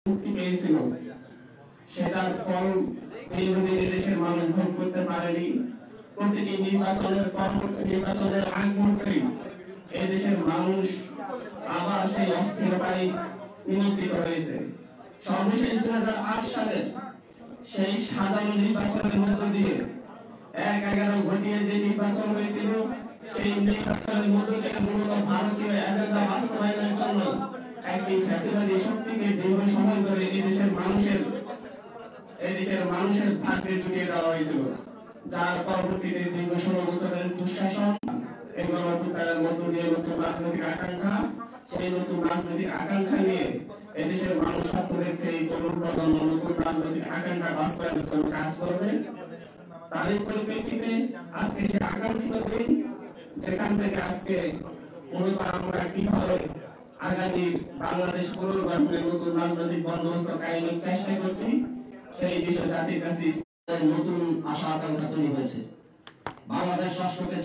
মুক্তি পেয়েছিল সেটার ফল দীর্ঘদিন দেশের মানুষ ভোগ করতে পারেনি। প্রতিটি নির্বাচনের আগ মুহূর্তেই এই দেশের মানুষ আবার সেই অস্থিরতায় নিমজ্জিত হয়েছে। সর্বশেষ 2008 সালে সেই সাজানো নির্বাচনের মধ্য দিয়ে 1/11 ঘটিয়ে যে নির্বাচন হয়েছিল, সেই নির্বাচনের মধ্য দিয়ে মূলত ভারতীয় এজেন্ডা বাস্তবায়নের জন্য একটি ফ্যাসিবাদী শক্তিকে দীর্ঘ সময় ধরে এই দেশের মানুষের ভাগ্যে জুটিয়ে দেওয়া হয়েছিল, যার পরবর্তীতে দীর্ঘ 16 বছরের দুঃশাসন এবং গণঅভ্যুত্থানের মধ্য দিয়ে নতুন রাজনৈতিক আকাঙ্ক্ষা, সেই নতুন রাজনৈতিক আকাঙ্ক্ষা নিয়ে এদেশের মানুষ স্বপ্ন দেখছে এই তরুণ প্রজন্ম নতুন রাজনৈতিক আকাঙ্ক্ষা বাস্তবায়নের জন্য কাজ করবে। তারই পরিপ্রেক্ষিতে আজকে সে আকাঙ্ক্ষিত দিন, যেখান থেকে আজকে মূলত আমরা কিভাবে আগামী বাংলাদেশ পুনর্গঠনের নতুন রাজনৈতিক বন্দোবস্ত কায়েমের চেষ্টা করছি, সেই বিষয় জাতির কাছে নতুন আশা আকাঙ্ক্ষা তৈরি হয়েছে। বাংলাদেশ রাষ্ট্রকে